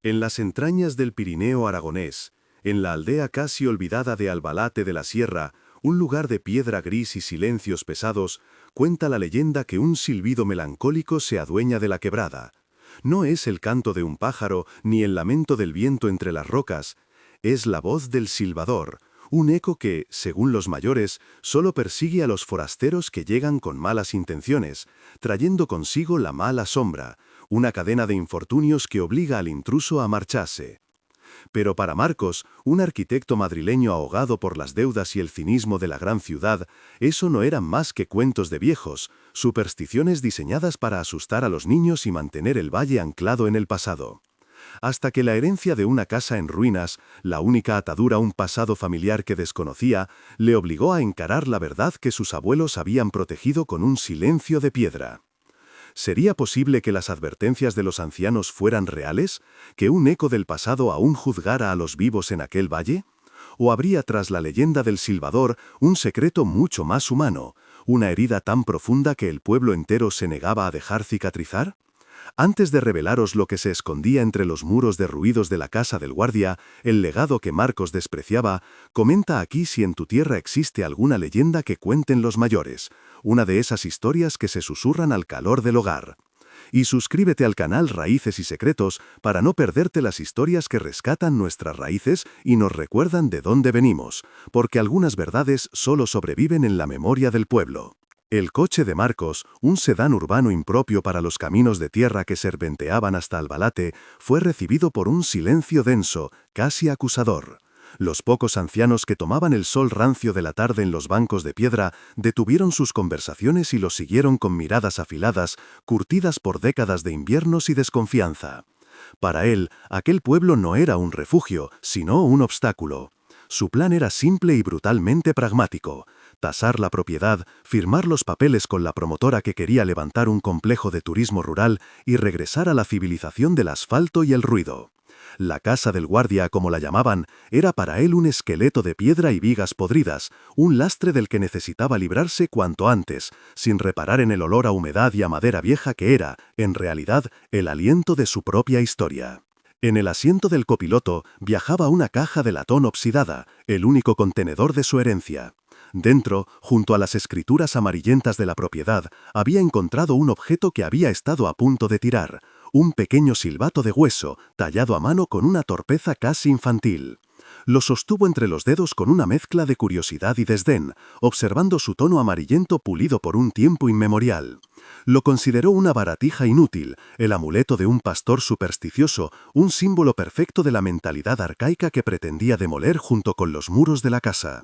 En las entrañas del Pirineo aragonés, en la aldea casi olvidada de Albalate de la Sierra, un lugar de piedra gris y silencios pesados, cuenta la leyenda que un silbido melancólico se adueña de la quebrada. No es el canto de un pájaro ni el lamento del viento entre las rocas, es la voz del silbador, un eco que, según los mayores, solo persigue a los forasteros que llegan con malas intenciones, trayendo consigo la mala sombra, una cadena de infortunios que obliga al intruso a marcharse. Pero para Marcos, un arquitecto madrileño ahogado por las deudas y el cinismo de la gran ciudad, eso no eran más que cuentos de viejos, supersticiones diseñadas para asustar a los niños y mantener el valle anclado en el pasado. Hasta que la herencia de una casa en ruinas, la única atadura a un pasado familiar que desconocía, le obligó a encarar la verdad que sus abuelos habían protegido con un silencio de piedra. ¿Sería posible que las advertencias de los ancianos fueran reales? ¿Que un eco del pasado aún juzgara a los vivos en aquel valle? ¿O habría tras la leyenda del silbador un secreto mucho más humano, una herida tan profunda que el pueblo entero se negaba a dejar cicatrizar? Antes de revelaros lo que se escondía entre los muros derruidos de la casa del guardia, el legado que Marcos despreciaba, comenta aquí si en tu tierra existe alguna leyenda que cuenten los mayores, una de esas historias que se susurran al calor del hogar. Y suscríbete al canal Raíces y Secretos para no perderte las historias que rescatan nuestras raíces y nos recuerdan de dónde venimos, porque algunas verdades solo sobreviven en la memoria del pueblo. El coche de Marcos, un sedán urbano impropio para los caminos de tierra que serpenteaban hasta Albalate, fue recibido por un silencio denso, casi acusador. Los pocos ancianos que tomaban el sol rancio de la tarde en los bancos de piedra detuvieron sus conversaciones y los siguieron con miradas afiladas, curtidas por décadas de inviernos y desconfianza. Para él, aquel pueblo no era un refugio, sino un obstáculo. Su plan era simple y brutalmente pragmático: tasar la propiedad, firmar los papeles con la promotora que quería levantar un complejo de turismo rural y regresar a la civilización del asfalto y el ruido. La casa del guardia, como la llamaban, era para él un esqueleto de piedra y vigas podridas, un lastre del que necesitaba librarse cuanto antes, sin reparar en el olor a humedad y a madera vieja que era, en realidad, el aliento de su propia historia. En el asiento del copiloto viajaba una caja de latón oxidada, el único contenedor de su herencia. Dentro, junto a las escrituras amarillentas de la propiedad, había encontrado un objeto que había estado a punto de tirar, un pequeño silbato de hueso, tallado a mano con una torpeza casi infantil. Lo sostuvo entre los dedos con una mezcla de curiosidad y desdén, observando su tono amarillento pulido por un tiempo inmemorial. Lo consideró una baratija inútil, el amuleto de un pastor supersticioso, un símbolo perfecto de la mentalidad arcaica que pretendía demoler junto con los muros de la casa.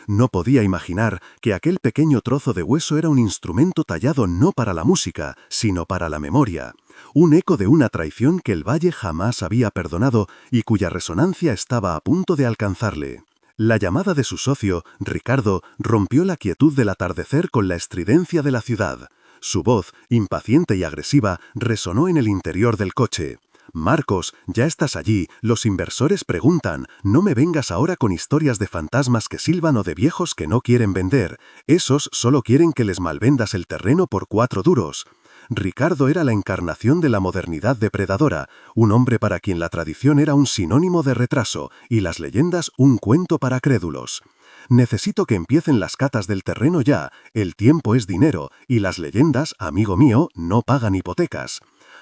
No podía imaginar que aquel pequeño trozo de hueso era un instrumento tallado no para la música, sino para la memoria, un eco de una traición que el valle jamás había perdonado y cuya resonancia estaba a punto de alcanzarle. La llamada de su socio, Ricardo, rompió la quietud del atardecer con la estridencia de la ciudad. Su voz, impaciente y agresiva, resonó en el interior del coche. «Marcos, ya estás allí, los inversores preguntan, no me vengas ahora con historias de fantasmas que silban o de viejos que no quieren vender, esos solo quieren que les malvendas el terreno por 4 duros». Ricardo era la encarnación de la modernidad depredadora, un hombre para quien la tradición era un sinónimo de retraso y las leyendas un cuento para crédulos. «Necesito que empiecen las catas del terreno ya, el tiempo es dinero, y las leyendas, amigo mío, no pagan hipotecas».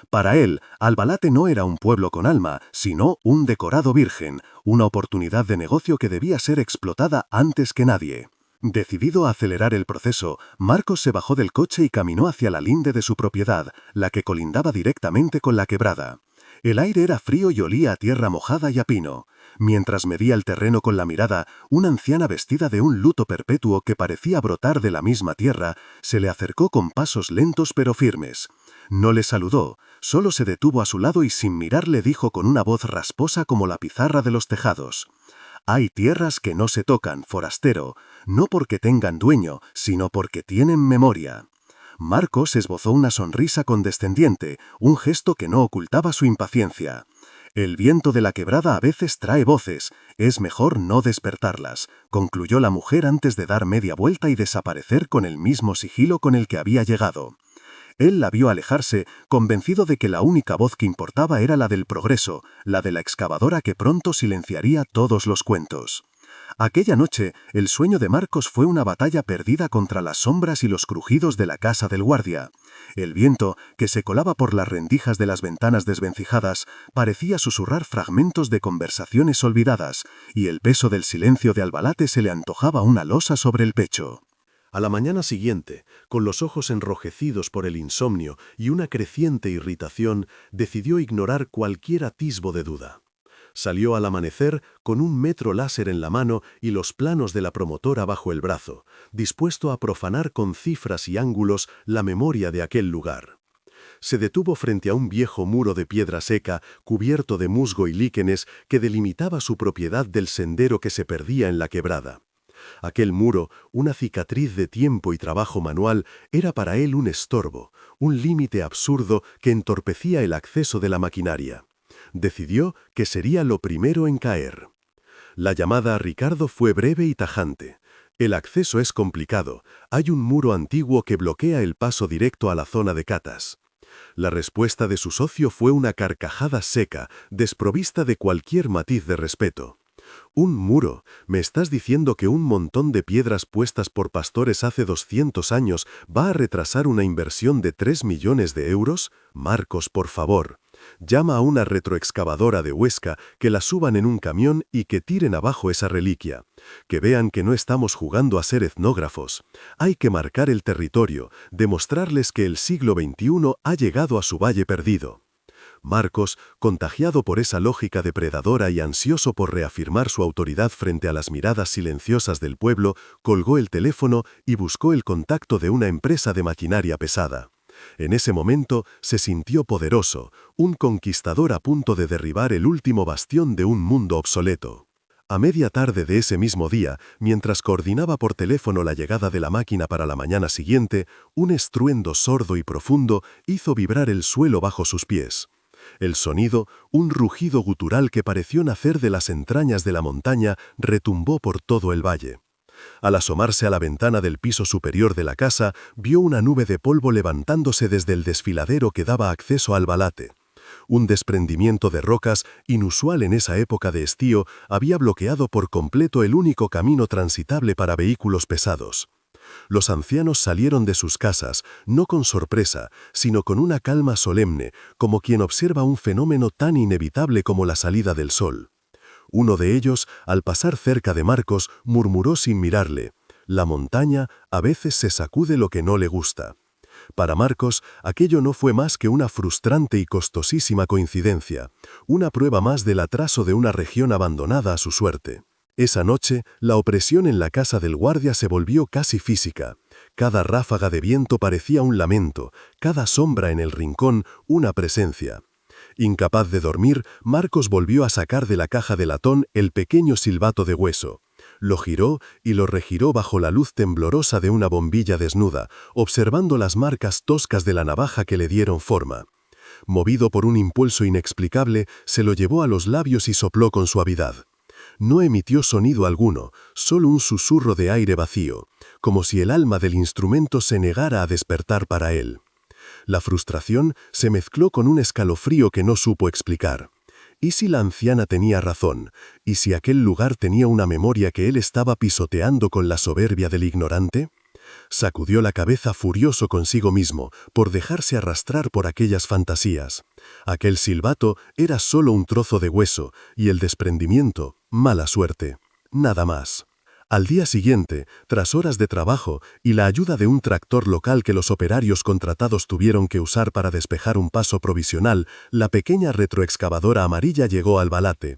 Para él, Albalate no era un pueblo con alma, sino un decorado virgen, una oportunidad de negocio que debía ser explotada antes que nadie. Decidido a acelerar el proceso, Marcos se bajó del coche y caminó hacia la linde de su propiedad, la que colindaba directamente con la quebrada. El aire era frío y olía a tierra mojada y a pino. Mientras medía el terreno con la mirada, una anciana vestida de un luto perpetuo que parecía brotar de la misma tierra, se le acercó con pasos lentos pero firmes. No le saludó, solo se detuvo a su lado y sin mirar le dijo con una voz rasposa como la pizarra de los tejados: «Hay tierras que no se tocan, forastero, no porque tengan dueño, sino porque tienen memoria». Marcos esbozó una sonrisa condescendiente, un gesto que no ocultaba su impaciencia. «El viento de la quebrada a veces trae voces, es mejor no despertarlas», concluyó la mujer antes de dar media vuelta y desaparecer con el mismo sigilo con el que había llegado. Él la vio alejarse, convencido de que la única voz que importaba era la del progreso, la de la excavadora que pronto silenciaría todos los cuentos. Aquella noche, el sueño de Marcos fue una batalla perdida contra las sombras y los crujidos de la casa del guardia. El viento, que se colaba por las rendijas de las ventanas desvencijadas, parecía susurrar fragmentos de conversaciones olvidadas, y el peso del silencio de Albalate se le antojaba una losa sobre el pecho. A la mañana siguiente, con los ojos enrojecidos por el insomnio y una creciente irritación, decidió ignorar cualquier atisbo de duda. Salió al amanecer con un metro láser en la mano y los planos de la promotora bajo el brazo, dispuesto a profanar con cifras y ángulos la memoria de aquel lugar. Se detuvo frente a un viejo muro de piedra seca, cubierto de musgo y líquenes, que delimitaba su propiedad del sendero que se perdía en la quebrada. Aquel muro, una cicatriz de tiempo y trabajo manual, era para él un estorbo, un límite absurdo que entorpecía el acceso de la maquinaria. Decidió que sería lo primero en caer. La llamada a Ricardo fue breve y tajante. El acceso es complicado. Hay un muro antiguo que bloquea el paso directo a la zona de catas. La respuesta de su socio fue una carcajada seca, desprovista de cualquier matiz de respeto. «¿Un muro? ¿Me estás diciendo que un montón de piedras puestas por pastores hace 200 años va a retrasar una inversión de 3 millones de euros? Marcos, por favor. Llama a una retroexcavadora de Huesca, que la suban en un camión y que tiren abajo esa reliquia. Que vean que no estamos jugando a ser etnógrafos. Hay que marcar el territorio, demostrarles que el siglo XXI ha llegado a su valle perdido». Marcos, contagiado por esa lógica depredadora y ansioso por reafirmar su autoridad frente a las miradas silenciosas del pueblo, colgó el teléfono y buscó el contacto de una empresa de maquinaria pesada. En ese momento se sintió poderoso, un conquistador a punto de derribar el último bastión de un mundo obsoleto. A media tarde de ese mismo día, mientras coordinaba por teléfono la llegada de la máquina para la mañana siguiente, un estruendo sordo y profundo hizo vibrar el suelo bajo sus pies. El sonido, un rugido gutural que pareció nacer de las entrañas de la montaña, retumbó por todo el valle. Al asomarse a la ventana del piso superior de la casa, vio una nube de polvo levantándose desde el desfiladero que daba acceso al Albalate. Un desprendimiento de rocas, inusual en esa época de estío, había bloqueado por completo el único camino transitable para vehículos pesados. Los ancianos salieron de sus casas, no con sorpresa, sino con una calma solemne, como quien observa un fenómeno tan inevitable como la salida del sol. Uno de ellos, al pasar cerca de Marcos, murmuró sin mirarle: «La montaña a veces se sacude lo que no le gusta». Para Marcos, aquello no fue más que una frustrante y costosísima coincidencia, una prueba más del atraso de una región abandonada a su suerte. Esa noche, la opresión en la casa del guardia se volvió casi física. Cada ráfaga de viento parecía un lamento, cada sombra en el rincón una presencia. Incapaz de dormir, Marcos volvió a sacar de la caja de latón el pequeño silbato de hueso. Lo giró y lo regiró bajo la luz temblorosa de una bombilla desnuda, observando las marcas toscas de la navaja que le dieron forma. Movido por un impulso inexplicable, se lo llevó a los labios y sopló con suavidad. No emitió sonido alguno, solo un susurro de aire vacío, como si el alma del instrumento se negara a despertar para él. La frustración se mezcló con un escalofrío que no supo explicar. ¿Y si la anciana tenía razón? ¿Y si aquel lugar tenía una memoria que él estaba pisoteando con la soberbia del ignorante? Sacudió la cabeza furioso consigo mismo por dejarse arrastrar por aquellas fantasías. Aquel silbato era solo un trozo de hueso y el desprendimiento, mala suerte. Nada más. Al día siguiente, tras horas de trabajo y la ayuda de un tractor local que los operarios contratados tuvieron que usar para despejar un paso provisional, la pequeña retroexcavadora amarilla llegó al Albalate.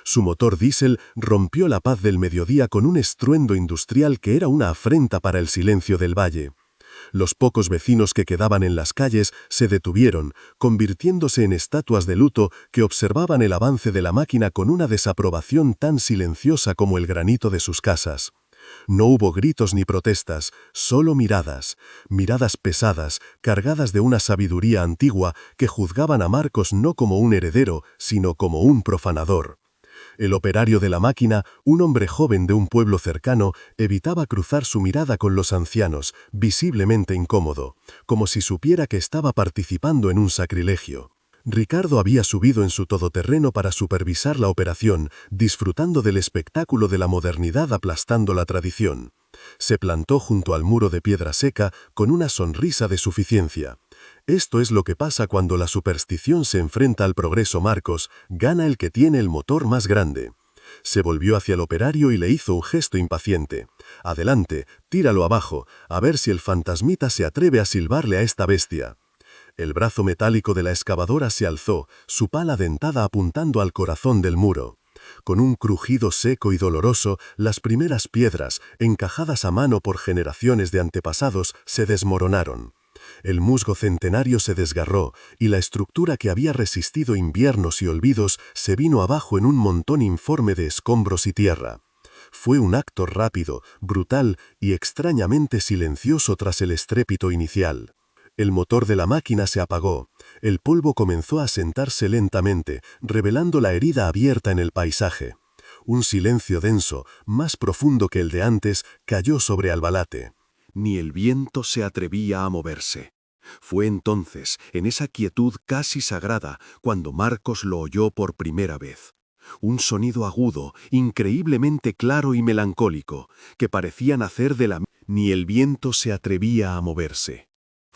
Su motor diésel rompió la paz del mediodía con un estruendo industrial que era una afrenta para el silencio del valle. Los pocos vecinos que quedaban en las calles se detuvieron, convirtiéndose en estatuas de luto que observaban el avance de la máquina con una desaprobación tan silenciosa como el granito de sus casas. No hubo gritos ni protestas, solo miradas pesadas, cargadas de una sabiduría antigua que juzgaban a Marcos no como un heredero, sino como un profanador. El operario de la máquina, un hombre joven de un pueblo cercano, evitaba cruzar su mirada con los ancianos, visiblemente incómodo, como si supiera que estaba participando en un sacrilegio. Ricardo había subido en su todoterreno para supervisar la operación, disfrutando del espectáculo de la modernidad aplastando la tradición. Se plantó junto al muro de piedra seca con una sonrisa de suficiencia. Esto es lo que pasa cuando la superstición se enfrenta al progreso, Marcos, gana el que tiene el motor más grande. Se volvió hacia el operario y le hizo un gesto impaciente. Adelante, tíralo abajo, a ver si el fantasmita se atreve a silbarle a esta bestia. El brazo metálico de la excavadora se alzó, su pala dentada apuntando al corazón del muro. Con un crujido seco y doloroso, las primeras piedras, encajadas a mano por generaciones de antepasados, se desmoronaron. El musgo centenario se desgarró, y la estructura que había resistido inviernos y olvidos se vino abajo en un montón informe de escombros y tierra. Fue un acto rápido, brutal y extrañamente silencioso tras el estrépito inicial. El motor de la máquina se apagó. El polvo comenzó a sentarse lentamente, revelando la herida abierta en el paisaje. Un silencio denso, más profundo que el de antes, cayó sobre Albalate. Ni el viento se atrevía a moverse. Fue entonces, en esa quietud casi sagrada, cuando Marcos lo oyó por primera vez. Un sonido agudo, increíblemente claro y melancólico, que parecía nacer de la... Ni el viento se atrevía a moverse.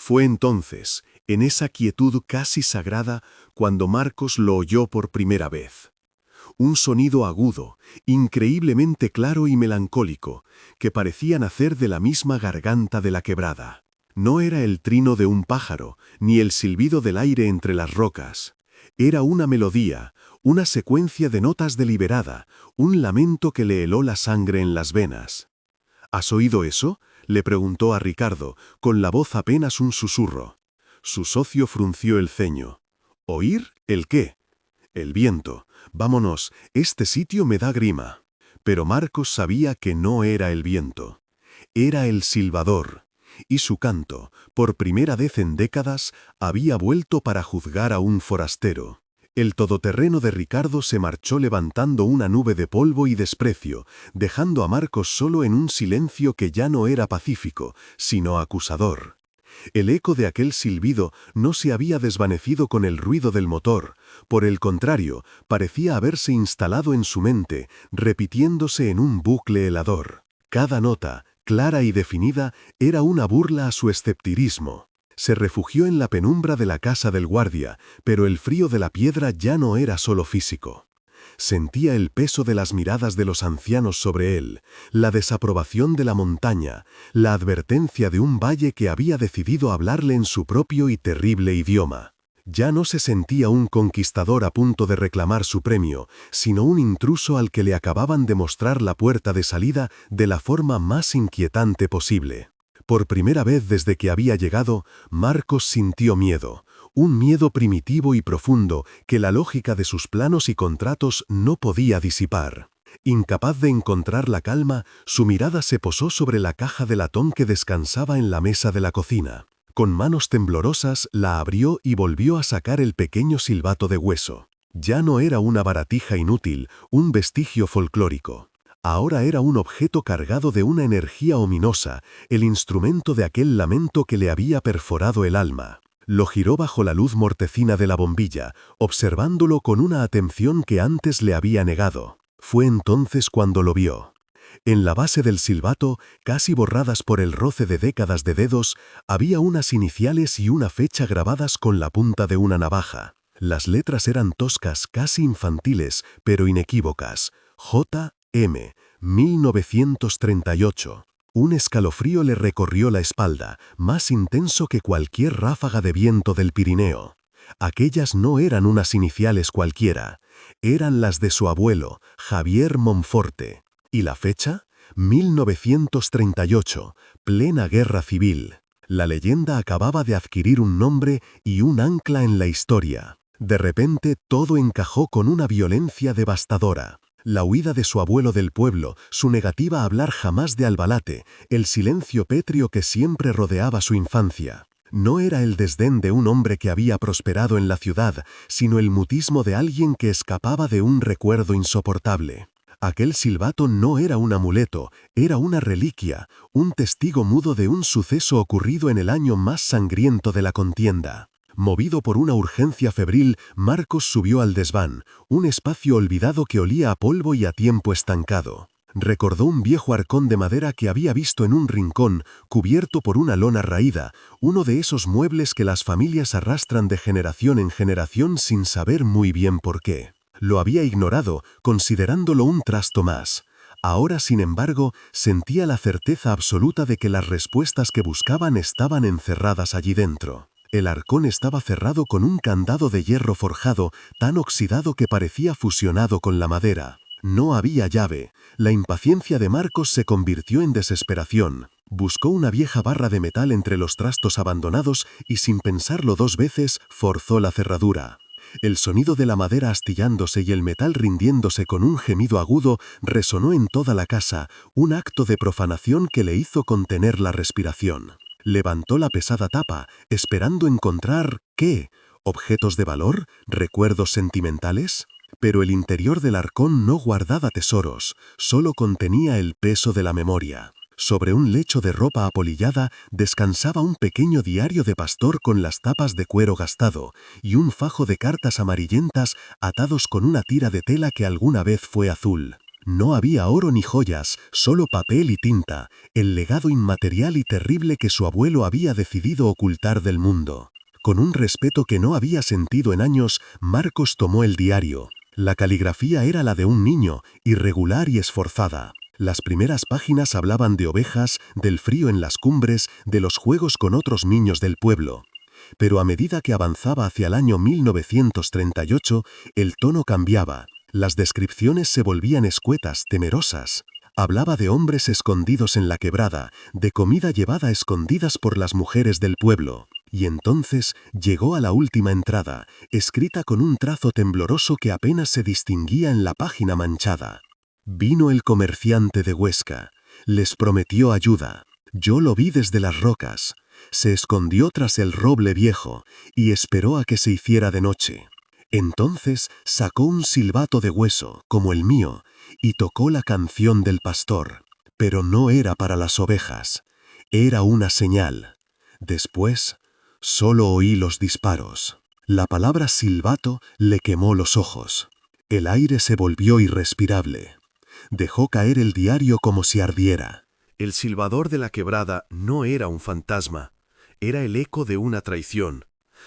Fue entonces, en esa quietud casi sagrada, cuando Marcos lo oyó por primera vez. Un sonido agudo, increíblemente claro y melancólico, que parecía nacer de la misma garganta de la quebrada. No era el trino de un pájaro, ni el silbido del aire entre las rocas. Era una melodía, una secuencia de notas deliberada, un lamento que le heló la sangre en las venas. ¿Has oído eso?, le preguntó a Ricardo, con la voz apenas un susurro. Su socio frunció el ceño. ¿Oír? ¿El qué? El viento. Vámonos, este sitio me da grima. Pero Marcos sabía que no era el viento. Era el silbador. Y su canto, por primera vez en décadas, había vuelto para juzgar a un forastero. El todoterreno de Ricardo se marchó levantando una nube de polvo y desprecio, dejando a Marcos solo en un silencio que ya no era pacífico, sino acusador. El eco de aquel silbido no se había desvanecido con el ruido del motor, por el contrario, parecía haberse instalado en su mente, repitiéndose en un bucle helador. Cada nota, clara y definida, era una burla a su escepticismo. Se refugió en la penumbra de la casa del guardia, pero el frío de la piedra ya no era solo físico. Sentía el peso de las miradas de los ancianos sobre él, la desaprobación de la montaña, la advertencia de un valle que había decidido hablarle en su propio y terrible idioma. Ya no se sentía un conquistador a punto de reclamar su premio, sino un intruso al que le acababan de mostrar la puerta de salida de la forma más inquietante posible. Por primera vez desde que había llegado, Marcos sintió miedo, un miedo primitivo y profundo que la lógica de sus planos y contratos no podía disipar. Incapaz de encontrar la calma, su mirada se posó sobre la caja de latón que descansaba en la mesa de la cocina. Con manos temblorosas la abrió y volvió a sacar el pequeño silbato de hueso. Ya no era una baratija inútil, un vestigio folclórico. Ahora era un objeto cargado de una energía ominosa, el instrumento de aquel lamento que le había perforado el alma. Lo giró bajo la luz mortecina de la bombilla, observándolo con una atención que antes le había negado. Fue entonces cuando lo vio. En la base del silbato, casi borradas por el roce de décadas de dedos, había unas iniciales y una fecha grabadas con la punta de una navaja. Las letras eran toscas, casi infantiles, pero inequívocas. J.M. 1938. Un escalofrío le recorrió la espalda, más intenso que cualquier ráfaga de viento del Pirineo. Aquellas no eran unas iniciales cualquiera, eran las de su abuelo, Javier Monforte. ¿Y la fecha? 1938, plena guerra civil. La leyenda acababa de adquirir un nombre y un ancla en la historia. De repente todo encajó con una violencia devastadora. La huida de su abuelo del pueblo, su negativa a hablar jamás de Albalate, el silencio pétreo que siempre rodeaba su infancia. No era el desdén de un hombre que había prosperado en la ciudad, sino el mutismo de alguien que escapaba de un recuerdo insoportable. Aquel silbato no era un amuleto, era una reliquia, un testigo mudo de un suceso ocurrido en el año más sangriento de la contienda. Movido por una urgencia febril, Marcos subió al desván, un espacio olvidado que olía a polvo y a tiempo estancado. Recordó un viejo arcón de madera que había visto en un rincón, cubierto por una lona raída, uno de esos muebles que las familias arrastran de generación en generación sin saber muy bien por qué. Lo había ignorado, considerándolo un trasto más. Ahora, sin embargo, sentía la certeza absoluta de que las respuestas que buscaban estaban encerradas allí dentro. El arcón estaba cerrado con un candado de hierro forjado, tan oxidado que parecía fusionado con la madera. No había llave. La impaciencia de Marcos se convirtió en desesperación. Buscó una vieja barra de metal entre los trastos abandonados y, sin pensarlo dos veces, forzó la cerradura. El sonido de la madera astillándose y el metal rindiéndose con un gemido agudo resonó en toda la casa, un acto de profanación que le hizo contener la respiración. Levantó la pesada tapa, esperando encontrar, ¿qué? ¿Objetos de valor? ¿Recuerdos sentimentales? Pero el interior del arcón no guardaba tesoros, solo contenía el peso de la memoria. Sobre un lecho de ropa apolillada descansaba un pequeño diario de pastor con las tapas de cuero gastado y un fajo de cartas amarillentas atados con una tira de tela que alguna vez fue azul. No había oro ni joyas, solo papel y tinta, el legado inmaterial y terrible que su abuelo había decidido ocultar del mundo. Con un respeto que no había sentido en años, Marcos tomó el diario. La caligrafía era la de un niño, irregular y esforzada. Las primeras páginas hablaban de ovejas, del frío en las cumbres, de los juegos con otros niños del pueblo. Pero a medida que avanzaba hacia el año 1938, el tono cambiaba. Las descripciones se volvían escuetas, temerosas. Hablaba de hombres escondidos en la quebrada, de comida llevada a escondidas por las mujeres del pueblo. Y entonces llegó a la última entrada, escrita con un trazo tembloroso que apenas se distinguía en la página manchada. Vino el comerciante de Huesca. Les prometió ayuda. Yo lo vi desde las rocas. Se escondió tras el roble viejo y esperó a que se hiciera de noche. Entonces sacó un silbato de hueso, como el mío, y tocó la canción del pastor. Pero no era para las ovejas. Era una señal. Después, solo oí los disparos. La palabra silbato le quemó los ojos. El aire se volvió irrespirable. Dejó caer el diario como si ardiera. El silbador de la quebrada no era un fantasma, era el eco de una traición.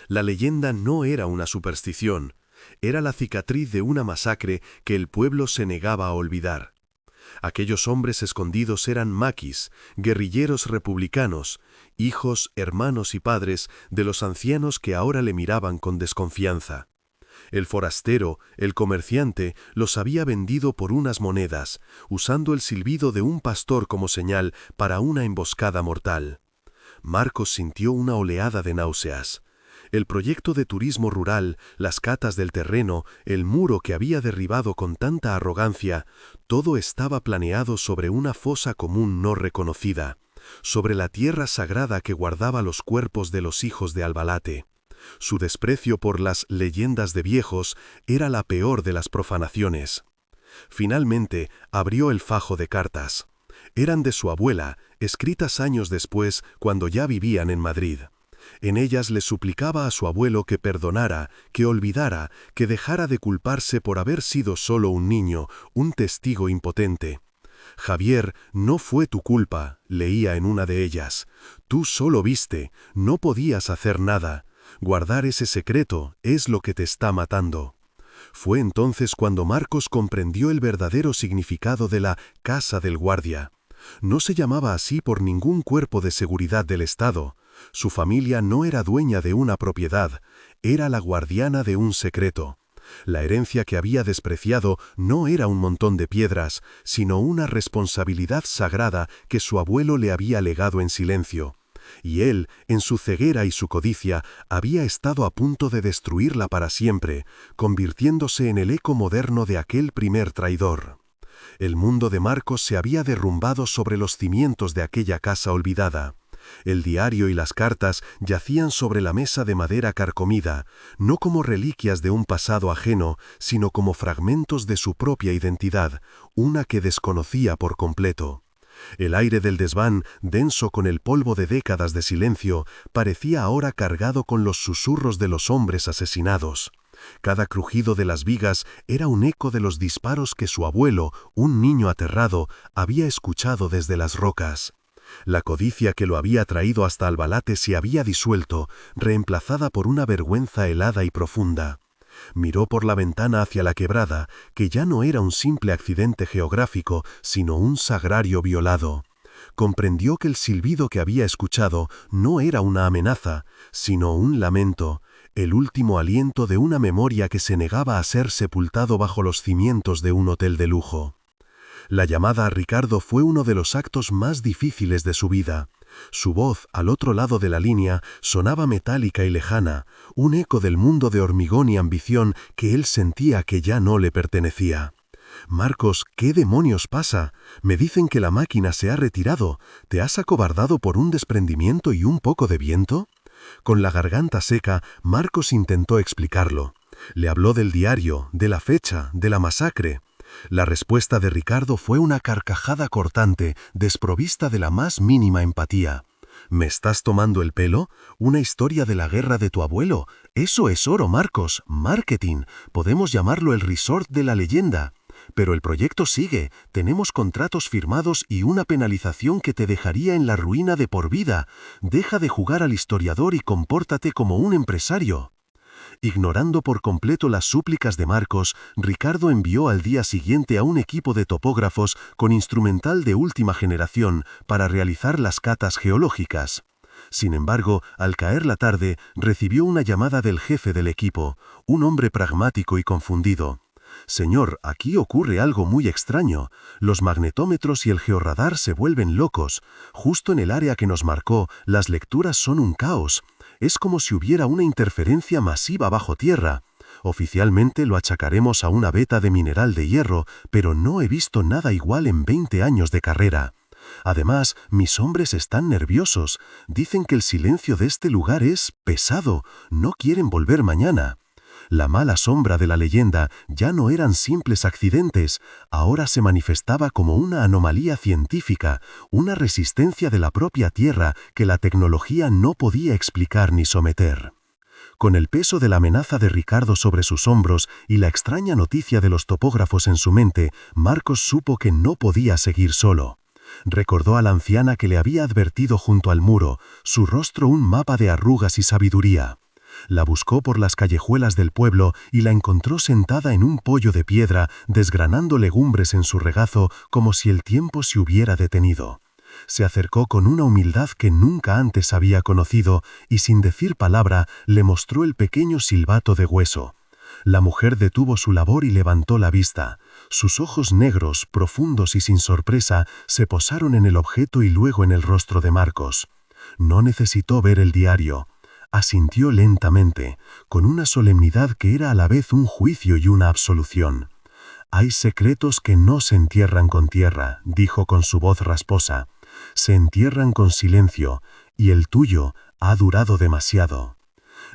La leyenda no era una superstición, era la cicatriz de una masacre que el pueblo se negaba a olvidar. Aquellos hombres escondidos eran maquis, guerrilleros republicanos, hijos, hermanos y padres de los ancianos que ahora le miraban con desconfianza. El forastero, el comerciante, los había vendido por unas monedas, usando el silbido de un pastor como señal para una emboscada mortal. Marcos sintió una oleada de náuseas. El proyecto de turismo rural, las catas del terreno, el muro que había derribado con tanta arrogancia, todo estaba planeado sobre una fosa común no reconocida, sobre la tierra sagrada que guardaba los cuerpos de los hijos de Albalate. Su desprecio por las leyendas de viejos era la peor de las profanaciones. Finalmente abrió el fajo de cartas. Eran de su abuela, escritas años después cuando ya vivían en Madrid. En ellas le suplicaba a su abuelo que perdonara, que olvidara, que dejara de culparse por haber sido solo un niño, un testigo impotente. Javier, no fue tu culpa, leía en una de ellas. Tú solo viste, no podías hacer nada. Guardar ese secreto es lo que te está matando. Fue entonces cuando Marcos comprendió el verdadero significado de la Casa del Guardia. No se llamaba así por ningún cuerpo de seguridad del Estado. Su familia no era dueña de una propiedad, era la guardiana de un secreto. La herencia que había despreciado no era un montón de piedras, sino una responsabilidad sagrada que su abuelo le había legado en silencio. Y él, en su ceguera y su codicia, había estado a punto de destruirla para siempre, convirtiéndose en el eco moderno de aquel primer traidor. El mundo de Marcos se había derrumbado sobre los cimientos de aquella casa olvidada. El diario y las cartas yacían sobre la mesa de madera carcomida, no como reliquias de un pasado ajeno, sino como fragmentos de su propia identidad, una que desconocía por completo. El aire del desván, denso con el polvo de décadas de silencio, parecía ahora cargado con los susurros de los hombres asesinados. Cada crujido de las vigas era un eco de los disparos que su abuelo, un niño aterrado, había escuchado desde las rocas. La codicia que lo había traído hasta Albalate se había disuelto, reemplazada por una vergüenza helada y profunda. Miró por la ventana hacia la quebrada, que ya no era un simple accidente geográfico, sino un sagrario violado. Comprendió que el silbido que había escuchado no era una amenaza, sino un lamento, el último aliento de una memoria que se negaba a ser sepultado bajo los cimientos de un hotel de lujo. La llamada a Ricardo fue uno de los actos más difíciles de su vida. Su voz, al otro lado de la línea, sonaba metálica y lejana, un eco del mundo de hormigón y ambición que él sentía que ya no le pertenecía. «Marcos, ¿qué demonios pasa? Me dicen que la máquina se ha retirado. ¿Te has acobardado por un desprendimiento y un poco de viento?» Con la garganta seca, Marcos intentó explicarlo. Le habló del diario, de la fecha, de la masacre. La respuesta de Ricardo fue una carcajada cortante, desprovista de la más mínima empatía. «¿Me estás tomando el pelo? ¿Una historia de la guerra de tu abuelo? Eso es oro, Marcos, marketing. Podemos llamarlo el resort de la leyenda. Pero el proyecto sigue, tenemos contratos firmados y una penalización que te dejaría en la ruina de por vida. Deja de jugar al historiador y compórtate como un empresario». Ignorando por completo las súplicas de Marcos, Ricardo envió al día siguiente a un equipo de topógrafos con instrumental de última generación para realizar las catas geológicas. Sin embargo, al caer la tarde, recibió una llamada del jefe del equipo, un hombre pragmático y confundido. «Señor, aquí ocurre algo muy extraño. Los magnetómetros y el georradar se vuelven locos. Justo en el área que nos marcó, las lecturas son un caos. Es como si hubiera una interferencia masiva bajo tierra. Oficialmente lo achacaremos a una veta de mineral de hierro, pero no he visto nada igual en 20 años de carrera. Además, mis hombres están nerviosos. Dicen que el silencio de este lugar es pesado. No quieren volver mañana». La mala sombra de la leyenda ya no eran simples accidentes, ahora se manifestaba como una anomalía científica, una resistencia de la propia Tierra que la tecnología no podía explicar ni someter. Con el peso de la amenaza de Ricardo sobre sus hombros y la extraña noticia de los topógrafos en su mente, Marcos supo que no podía seguir solo. Recordó a la anciana que le había advertido junto al muro, su rostro un mapa de arrugas y sabiduría. La buscó por las callejuelas del pueblo y la encontró sentada en un poyo de piedra, desgranando legumbres en su regazo como si el tiempo se hubiera detenido. Se acercó con una humildad que nunca antes había conocido y sin decir palabra le mostró el pequeño silbato de hueso. La mujer detuvo su labor y levantó la vista. Sus ojos negros, profundos y sin sorpresa, se posaron en el objeto y luego en el rostro de Marcos. No necesitó ver el diario. Asintió lentamente, con una solemnidad que era a la vez un juicio y una absolución. «Hay secretos que no se entierran con tierra», dijo con su voz rasposa. «Se entierran con silencio, y el tuyo ha durado demasiado».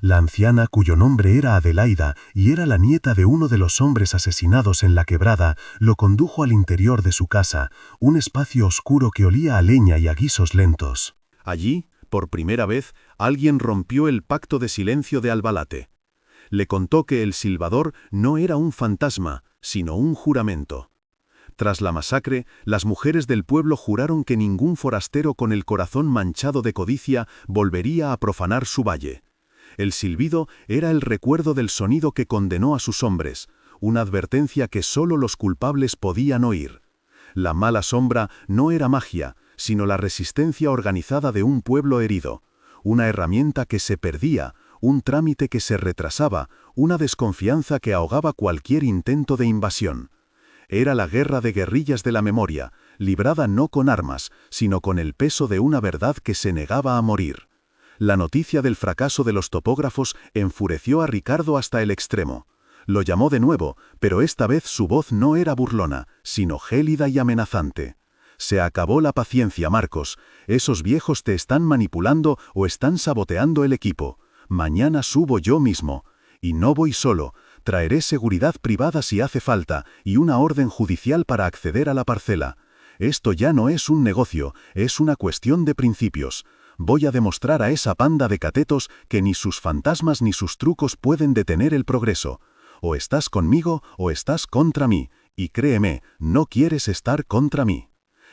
La anciana, cuyo nombre era Adelaida y era la nieta de uno de los hombres asesinados en la quebrada, lo condujo al interior de su casa, un espacio oscuro que olía a leña y a guisos lentos. Allí, por primera vez, alguien rompió el pacto de silencio de Albalate. Le contó que el silbador no era un fantasma, sino un juramento. Tras la masacre, las mujeres del pueblo juraron que ningún forastero con el corazón manchado de codicia volvería a profanar su valle. El silbido era el recuerdo del sonido que condenó a sus hombres, una advertencia que solo los culpables podían oír. La mala sombra no era magia, sino la resistencia organizada de un pueblo herido, una herramienta que se perdía, un trámite que se retrasaba, una desconfianza que ahogaba cualquier intento de invasión. Era la guerra de guerrillas de la memoria, librada no con armas, sino con el peso de una verdad que se negaba a morir. La noticia del fracaso de los topógrafos enfureció a Ricardo hasta el extremo. Lo llamó de nuevo, pero esta vez su voz no era burlona, sino gélida y amenazante. Se acabó la paciencia, Marcos. Esos viejos te están manipulando o están saboteando el equipo. Mañana subo yo mismo. Y no voy solo. Traeré seguridad privada si hace falta y una orden judicial para acceder a la parcela. Esto ya no es un negocio, es una cuestión de principios. Voy a demostrar a esa panda de catetos que ni sus fantasmas ni sus trucos pueden detener el progreso. O estás conmigo o estás contra mí. Y créeme, no quieres estar contra mí.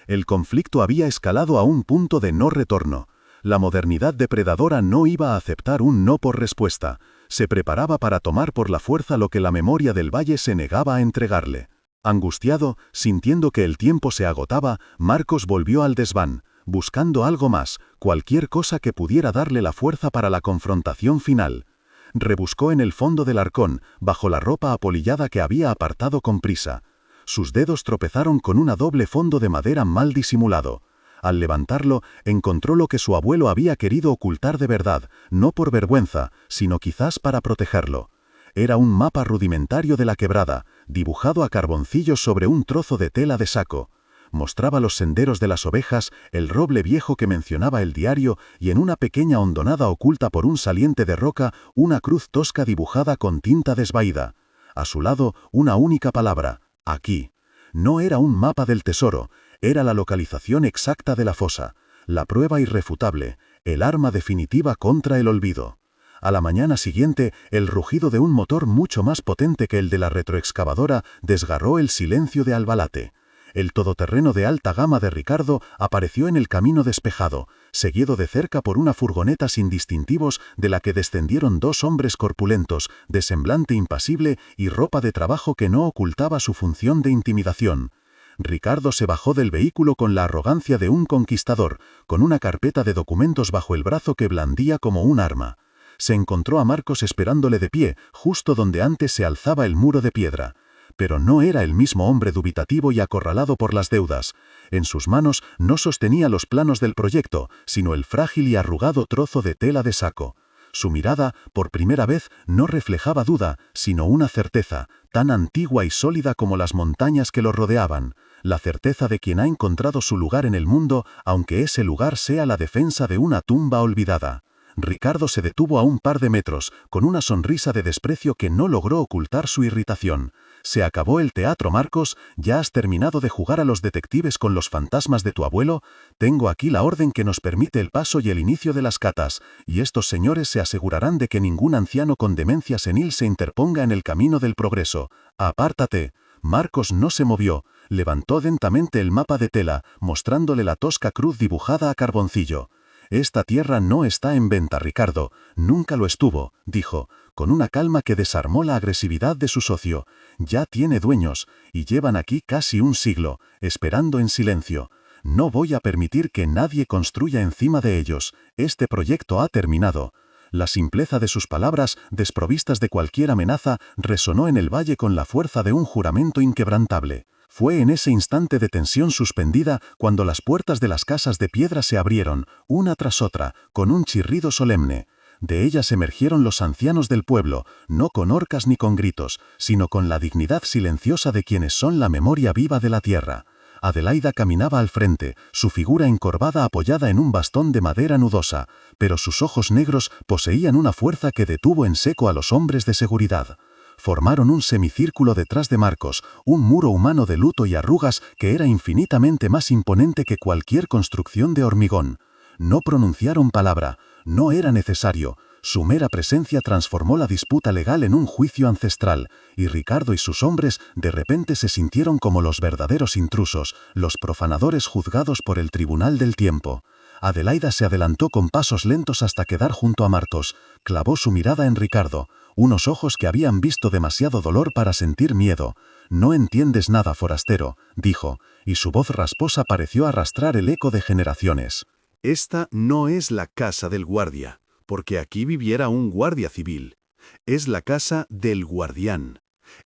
El conflicto había escalado a un punto de no retorno. La modernidad depredadora no iba a aceptar un no por respuesta. Se preparaba para tomar por la fuerza lo que la memoria del valle se negaba a entregarle. Angustiado, sintiendo que el tiempo se agotaba, Marcos volvió al desván, buscando algo más, cualquier cosa que pudiera darle la fuerza para la confrontación final. Rebuscó en el fondo del arcón, bajo la ropa apolillada que había apartado con prisa. Sus dedos tropezaron con un doble fondo de madera mal disimulado. Al levantarlo, encontró lo que su abuelo había querido ocultar de verdad, no por vergüenza, sino quizás para protegerlo. Era un mapa rudimentario de la quebrada, dibujado a carboncillos sobre un trozo de tela de saco. Mostraba los senderos de las ovejas, el roble viejo que mencionaba el diario y en una pequeña hondonada oculta por un saliente de roca, una cruz tosca dibujada con tinta desvaída. A su lado, una única palabra: aquí. No era un mapa del tesoro, era la localización exacta de la fosa, la prueba irrefutable, el arma definitiva contra el olvido. A la mañana siguiente, el rugido de un motor mucho más potente que el de la retroexcavadora desgarró el silencio de Albalate. El todoterreno de alta gama de Ricardo apareció en el camino despejado, seguido de cerca por una furgoneta sin distintivos de la que descendieron dos hombres corpulentos, de semblante impasible y ropa de trabajo que no ocultaba su función de intimidación. Ricardo se bajó del vehículo con la arrogancia de un conquistador, con una carpeta de documentos bajo el brazo que blandía como un arma. Se encontró a Marcos esperándole de pie, justo donde antes se alzaba el muro de piedra. Pero no era el mismo hombre dubitativo y acorralado por las deudas. En sus manos no sostenía los planos del proyecto, sino el frágil y arrugado trozo de tela de saco. Su mirada, por primera vez, no reflejaba duda, sino una certeza, tan antigua y sólida como las montañas que lo rodeaban, la certeza de quien ha encontrado su lugar en el mundo, aunque ese lugar sea la defensa de una tumba olvidada. Ricardo se detuvo a un par de metros, con una sonrisa de desprecio que no logró ocultar su irritación. «Se acabó el teatro, Marcos, ya has terminado de jugar a los detectives con los fantasmas de tu abuelo. Tengo aquí la orden que nos permite el paso y el inicio de las catas, y estos señores se asegurarán de que ningún anciano con demencia senil se interponga en el camino del progreso. Apártate». Marcos no se movió, levantó lentamente el mapa de tela, mostrándole la tosca cruz dibujada a carboncillo. «Esta tierra no está en venta, Ricardo, nunca lo estuvo», dijo, con una calma que desarmó la agresividad de su socio. «Ya tiene dueños, y llevan aquí casi un siglo, esperando en silencio. No voy a permitir que nadie construya encima de ellos. Este proyecto ha terminado». La simpleza de sus palabras, desprovistas de cualquier amenaza, resonó en el valle con la fuerza de un juramento inquebrantable. Fue en ese instante de tensión suspendida cuando las puertas de las casas de piedra se abrieron, una tras otra, con un chirrido solemne. De ellas emergieron los ancianos del pueblo, no con horcas ni con gritos, sino con la dignidad silenciosa de quienes son la memoria viva de la tierra. Adelaida caminaba al frente, su figura encorvada apoyada en un bastón de madera nudosa, pero sus ojos negros poseían una fuerza que detuvo en seco a los hombres de seguridad. Formaron un semicírculo detrás de Marcos, un muro humano de luto y arrugas que era infinitamente más imponente que cualquier construcción de hormigón. No pronunciaron palabra, no era necesario. Su mera presencia transformó la disputa legal en un juicio ancestral, y Ricardo y sus hombres de repente se sintieron como los verdaderos intrusos, los profanadores juzgados por el tribunal del tiempo. Adelaida se adelantó con pasos lentos hasta quedar junto a Marcos, clavó su mirada en Ricardo, unos ojos que habían visto demasiado dolor para sentir miedo. «No entiendes nada, forastero», dijo, y su voz rasposa pareció arrastrar el eco de generaciones. Esta no es la casa del guardia, porque aquí viviera un guardia civil. Es la casa del guardián,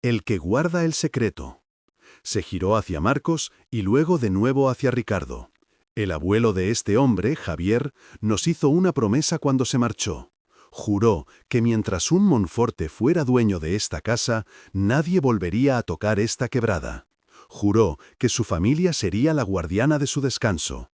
el que guarda el secreto. Se giró hacia Marcos y luego de nuevo hacia Ricardo. El abuelo de este hombre, Javier, nos hizo una promesa cuando se marchó. Juró que mientras un Monforte fuera dueño de esta casa, nadie volvería a tocar esta quebrada. Juró que su familia sería la guardiana de su descanso.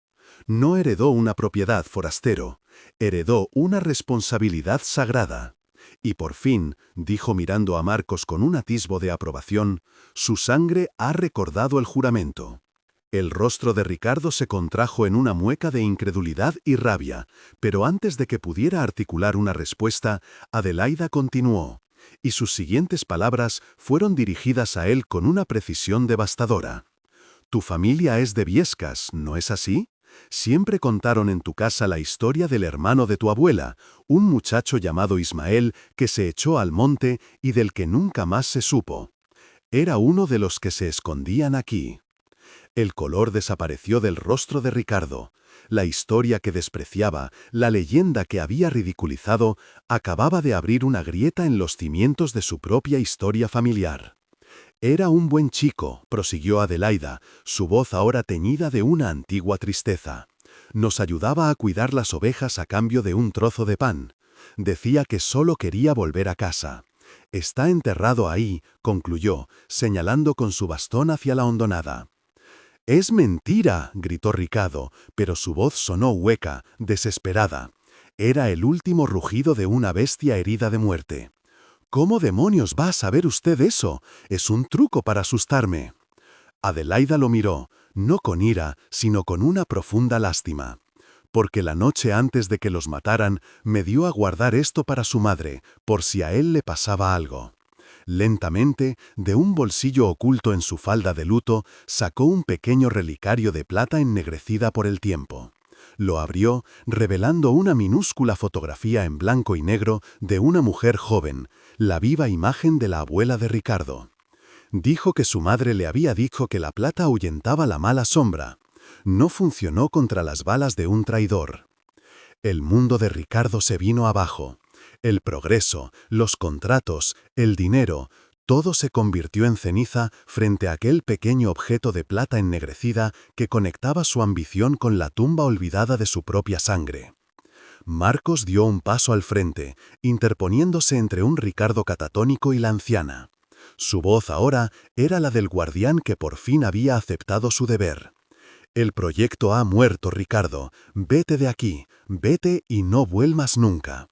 No heredó una propiedad, forastero, heredó una responsabilidad sagrada. Y por fin, dijo mirando a Marcos con un atisbo de aprobación, su sangre ha recordado el juramento. El rostro de Ricardo se contrajo en una mueca de incredulidad y rabia, pero antes de que pudiera articular una respuesta, Adelaida continuó, y sus siguientes palabras fueron dirigidas a él con una precisión devastadora. Tu familia es de Biescas, ¿no es así? Siempre contaron en tu casa la historia del hermano de tu abuela, un muchacho llamado Ismael que se echó al monte y del que nunca más se supo. Era uno de los que se escondían aquí. El color desapareció del rostro de Ricardo. La historia que despreciaba, la leyenda que había ridiculizado, acababa de abrir una grieta en los cimientos de su propia historia familiar. Era un buen chico, prosiguió Adelaida, su voz ahora teñida de una antigua tristeza. Nos ayudaba a cuidar las ovejas a cambio de un trozo de pan. Decía que solo quería volver a casa. Está enterrado ahí, concluyó, señalando con su bastón hacia la hondonada. «¡Es mentira!», gritó Ricardo, pero su voz sonó hueca, desesperada. Era el último rugido de una bestia herida de muerte. «¿Cómo demonios va a saber usted eso? Es un truco para asustarme». Adelaida lo miró, no con ira, sino con una profunda lástima. «Porque la noche antes de que los mataran, me dio a guardar esto para su madre, por si a él le pasaba algo». Lentamente, de un bolsillo oculto en su falda de luto, sacó un pequeño relicario de plata ennegrecida por el tiempo. Lo abrió, revelando una minúscula fotografía en blanco y negro de una mujer joven, la viva imagen de la abuela de Ricardo. Dijo que su madre le había dicho que la plata ahuyentaba la mala sombra. No funcionó contra las balas de un traidor. El mundo de Ricardo se vino abajo. El progreso, los contratos, el dinero, todo se convirtió en ceniza frente a aquel pequeño objeto de plata ennegrecida que conectaba su ambición con la tumba olvidada de su propia sangre. Marcos dio un paso al frente, interponiéndose entre un Ricardo catatónico y la anciana. Su voz ahora era la del guardián que por fin había aceptado su deber. «El proyecto ha muerto, Ricardo. Vete de aquí, vete y no vuelvas nunca».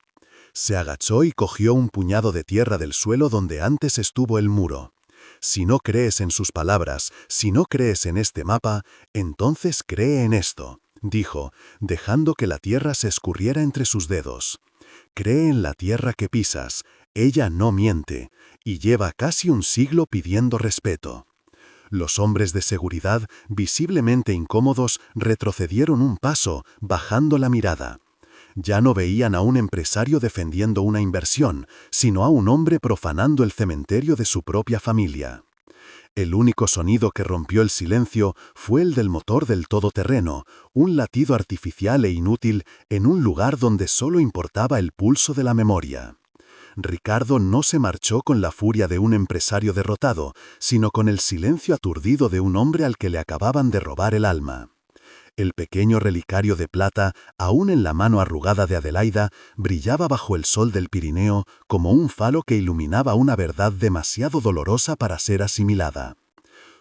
Se agachó y cogió un puñado de tierra del suelo donde antes estuvo el muro. «Si no crees en sus palabras, si no crees en este mapa, entonces cree en esto», dijo, dejando que la tierra se escurriera entre sus dedos. «Cree en la tierra que pisas, ella no miente, y lleva casi un siglo pidiendo respeto». Los hombres de seguridad, visiblemente incómodos, retrocedieron un paso, bajando la mirada. Ya no veían a un empresario defendiendo una inversión, sino a un hombre profanando el cementerio de su propia familia. El único sonido que rompió el silencio fue el del motor del todoterreno, un latido artificial e inútil en un lugar donde solo importaba el pulso de la memoria. Ricardo no se marchó con la furia de un empresario derrotado, sino con el silencio aturdido de un hombre al que le acababan de robar el alma. El pequeño relicario de plata, aún en la mano arrugada de Adelaida, brillaba bajo el sol del Pirineo como un falo que iluminaba una verdad demasiado dolorosa para ser asimilada.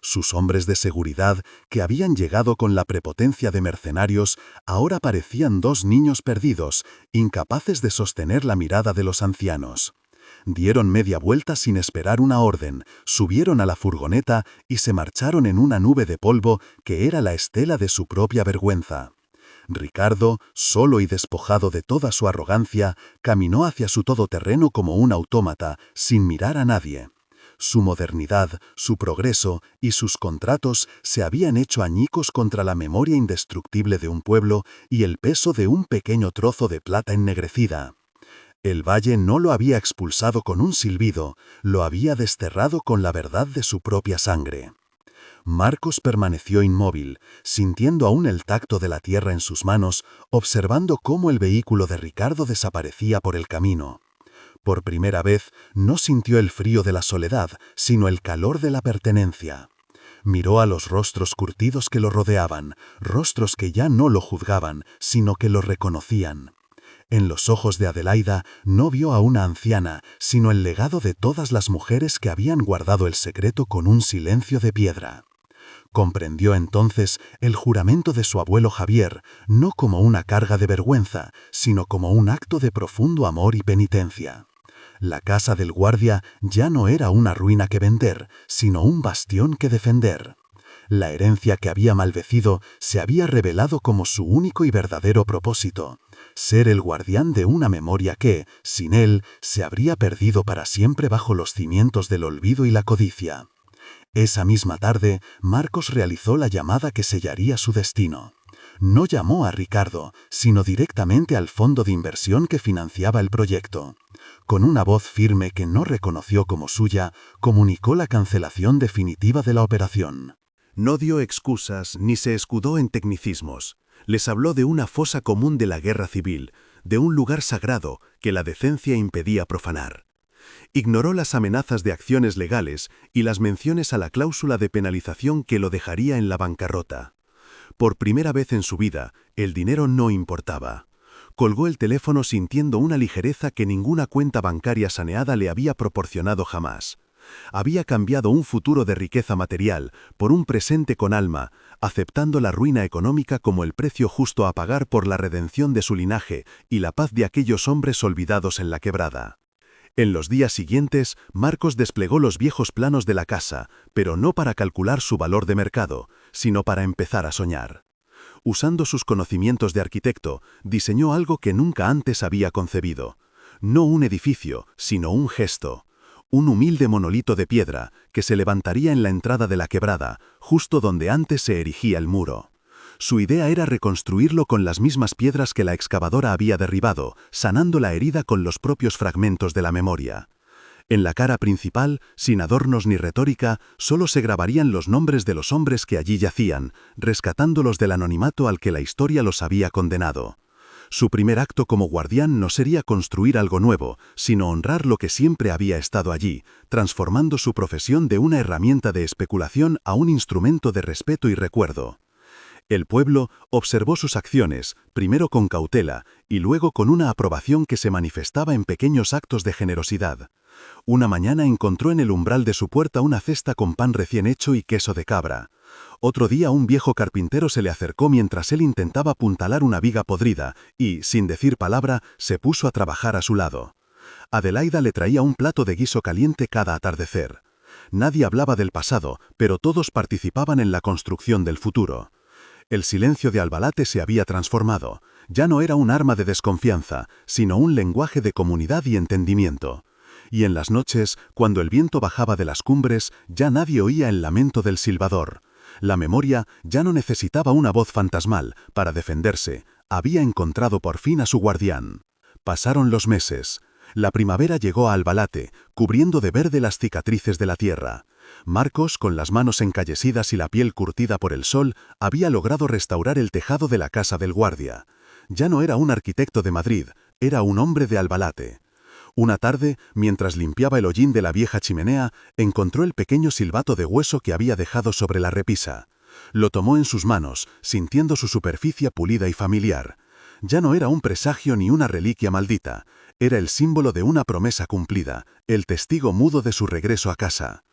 Sus hombres de seguridad, que habían llegado con la prepotencia de mercenarios, ahora parecían dos niños perdidos, incapaces de sostener la mirada de los ancianos. Dieron media vuelta sin esperar una orden, subieron a la furgoneta y se marcharon en una nube de polvo que era la estela de su propia vergüenza. Ricardo, solo y despojado de toda su arrogancia, caminó hacia su todoterreno como un autómata, sin mirar a nadie. Su modernidad, su progreso y sus contratos se habían hecho añicos contra la memoria indestructible de un pueblo y el peso de un pequeño trozo de plata ennegrecida. El valle no lo había expulsado con un silbido, lo había desterrado con la verdad de su propia sangre. Marcos permaneció inmóvil, sintiendo aún el tacto de la tierra en sus manos, observando cómo el vehículo de Ricardo desaparecía por el camino. Por primera vez no sintió el frío de la soledad, sino el calor de la pertenencia. Miró a los rostros curtidos que lo rodeaban, rostros que ya no lo juzgaban, sino que lo reconocían. En los ojos de Adelaida no vio a una anciana, sino el legado de todas las mujeres que habían guardado el secreto con un silencio de piedra. Comprendió entonces el juramento de su abuelo Javier, no como una carga de vergüenza, sino como un acto de profundo amor y penitencia. La casa del guardia ya no era una ruina que vender, sino un bastión que defender. La herencia que había maldecido se había revelado como su único y verdadero propósito: ser el guardián de una memoria que, sin él, se habría perdido para siempre bajo los cimientos del olvido y la codicia. Esa misma tarde, Marcos realizó la llamada que sellaría su destino. No llamó a Ricardo, sino directamente al fondo de inversión que financiaba el proyecto. Con una voz firme que no reconoció como suya, comunicó la cancelación definitiva de la operación. No dio excusas ni se escudó en tecnicismos. Les habló de una fosa común de la guerra civil, de un lugar sagrado que la decencia impedía profanar. Ignoró las amenazas de acciones legales y las menciones a la cláusula de penalización que lo dejaría en la bancarrota. Por primera vez en su vida, el dinero no importaba. Colgó el teléfono sintiendo una ligereza que ninguna cuenta bancaria saneada le había proporcionado jamás. Había cambiado un futuro de riqueza material por un presente con alma, aceptando la ruina económica como el precio justo a pagar por la redención de su linaje y la paz de aquellos hombres olvidados en la quebrada. En los días siguientes, Marcos desplegó los viejos planos de la casa, pero no para calcular su valor de mercado, sino para empezar a soñar. Usando sus conocimientos de arquitecto, diseñó algo que nunca antes había concebido. No un edificio, sino un gesto. Un humilde monolito de piedra que se levantaría en la entrada de la quebrada, justo donde antes se erigía el muro. Su idea era reconstruirlo con las mismas piedras que la excavadora había derribado, sanando la herida con los propios fragmentos de la memoria. En la cara principal, sin adornos ni retórica, solo se grabarían los nombres de los hombres que allí yacían, rescatándolos del anonimato al que la historia los había condenado. Su primer acto como guardián no sería construir algo nuevo, sino honrar lo que siempre había estado allí, transformando su profesión de una herramienta de especulación a un instrumento de respeto y recuerdo. El pueblo observó sus acciones, primero con cautela y luego con una aprobación que se manifestaba en pequeños actos de generosidad. Una mañana encontró en el umbral de su puerta una cesta con pan recién hecho y queso de cabra. Otro día un viejo carpintero se le acercó mientras él intentaba apuntalar una viga podrida y, sin decir palabra, se puso a trabajar a su lado. Adelaida le traía un plato de guiso caliente cada atardecer. Nadie hablaba del pasado, pero todos participaban en la construcción del futuro. El silencio de Albalate se había transformado. Ya no era un arma de desconfianza, sino un lenguaje de comunidad y entendimiento. Y en las noches, cuando el viento bajaba de las cumbres, ya nadie oía el lamento del silbador. La memoria ya no necesitaba una voz fantasmal para defenderse. Había encontrado por fin a su guardián. Pasaron los meses. La primavera llegó a Albalate, cubriendo de verde las cicatrices de la tierra. Marcos, con las manos encallecidas y la piel curtida por el sol, había logrado restaurar el tejado de la casa del guardia. Ya no era un arquitecto de Madrid, era un hombre de Albalate. Una tarde, mientras limpiaba el hollín de la vieja chimenea, encontró el pequeño silbato de hueso que había dejado sobre la repisa. Lo tomó en sus manos, sintiendo su superficie pulida y familiar. Ya no era un presagio ni una reliquia maldita, era el símbolo de una promesa cumplida, el testigo mudo de su regreso a casa.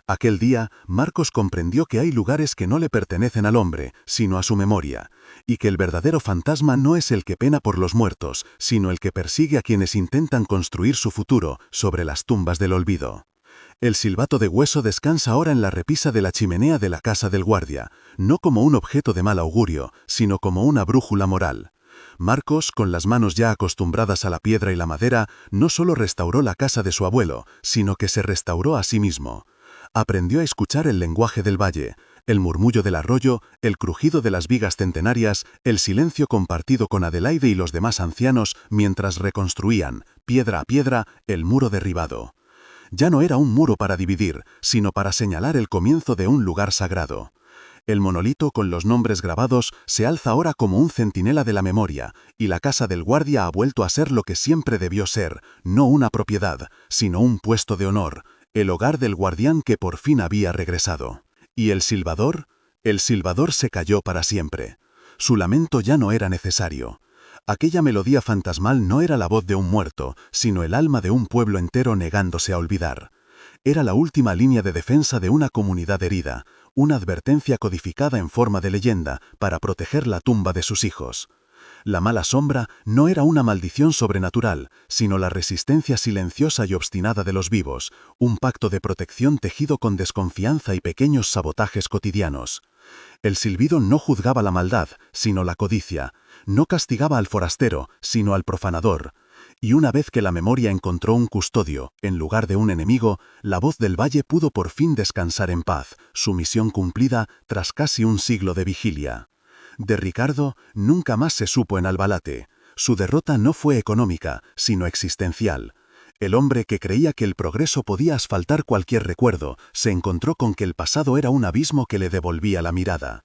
Aquel día, Marcos comprendió que hay lugares que no le pertenecen al hombre, sino a su memoria, y que el verdadero fantasma no es el que pena por los muertos, sino el que persigue a quienes intentan construir su futuro sobre las tumbas del olvido. El silbato de hueso descansa ahora en la repisa de la chimenea de la casa del guardia, no como un objeto de mal augurio, sino como una brújula moral. Marcos, con las manos ya acostumbradas a la piedra y la madera, no solo restauró la casa de su abuelo, sino que se restauró a sí mismo. Aprendió a escuchar el lenguaje del valle, el murmullo del arroyo, el crujido de las vigas centenarias, el silencio compartido con Adelaide y los demás ancianos mientras reconstruían, piedra a piedra, el muro derribado. Ya no era un muro para dividir, sino para señalar el comienzo de un lugar sagrado. El monolito con los nombres grabados se alza ahora como un centinela de la memoria, y la casa del guardia ha vuelto a ser lo que siempre debió ser, no una propiedad, sino un puesto de honor, el hogar del guardián que por fin había regresado. ¿Y el silbador? El silbador se calló para siempre. Su lamento ya no era necesario. Aquella melodía fantasmal no era la voz de un muerto, sino el alma de un pueblo entero negándose a olvidar. Era la última línea de defensa de una comunidad herida, una advertencia codificada en forma de leyenda para proteger la tumba de sus hijos. La mala sombra no era una maldición sobrenatural, sino la resistencia silenciosa y obstinada de los vivos, un pacto de protección tejido con desconfianza y pequeños sabotajes cotidianos. El silbido no juzgaba la maldad, sino la codicia, no castigaba al forastero, sino al profanador. Y una vez que la memoria encontró un custodio, en lugar de un enemigo, la voz del valle pudo por fin descansar en paz, su misión cumplida tras casi un siglo de vigilia. De Ricardo nunca más se supo en Albalate. Su derrota no fue económica, sino existencial. El hombre que creía que el progreso podía asfaltar cualquier recuerdo, se encontró con que el pasado era un abismo que le devolvía la mirada.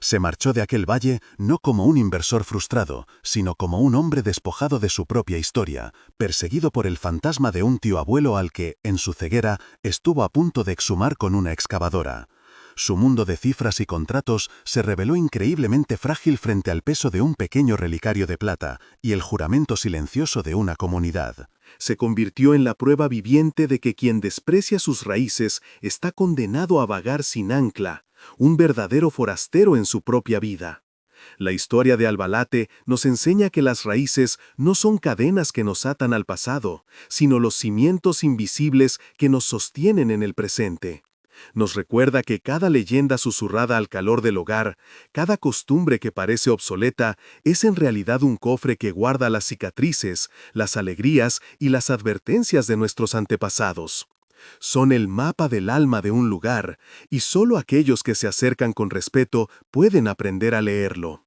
Se marchó de aquel valle no como un inversor frustrado, sino como un hombre despojado de su propia historia, perseguido por el fantasma de un tío abuelo al que, en su ceguera, estuvo a punto de exhumar con una excavadora. Su mundo de cifras y contratos se reveló increíblemente frágil frente al peso de un pequeño relicario de plata y el juramento silencioso de una comunidad. Se convirtió en la prueba viviente de que quien desprecia sus raíces está condenado a vagar sin ancla, un verdadero forastero en su propia vida. La historia de Albalate nos enseña que las raíces no son cadenas que nos atan al pasado, sino los cimientos invisibles que nos sostienen en el presente. Nos recuerda que cada leyenda susurrada al calor del hogar, cada costumbre que parece obsoleta, es en realidad un cofre que guarda las cicatrices, las alegrías y las advertencias de nuestros antepasados. Son el mapa del alma de un lugar, y solo aquellos que se acercan con respeto pueden aprender a leerlo.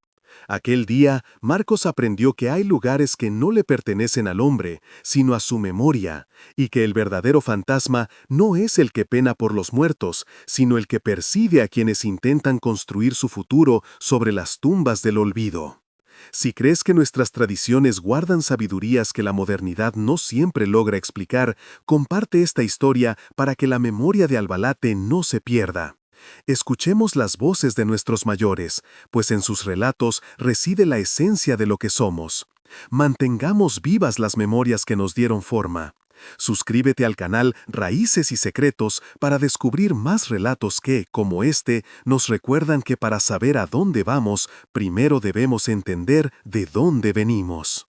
Aquel día, Marcos aprendió que hay lugares que no le pertenecen al hombre, sino a su memoria, y que el verdadero fantasma no es el que pena por los muertos, sino el que persigue a quienes intentan construir su futuro sobre las tumbas del olvido. Si crees que nuestras tradiciones guardan sabidurías que la modernidad no siempre logra explicar, comparte esta historia para que la memoria de Albalate no se pierda. Escuchemos las voces de nuestros mayores, pues en sus relatos reside la esencia de lo que somos. Mantengamos vivas las memorias que nos dieron forma. Suscríbete al canal Raíces y Secretos para descubrir más relatos que, como este, nos recuerdan que para saber a dónde vamos, primero debemos entender de dónde venimos.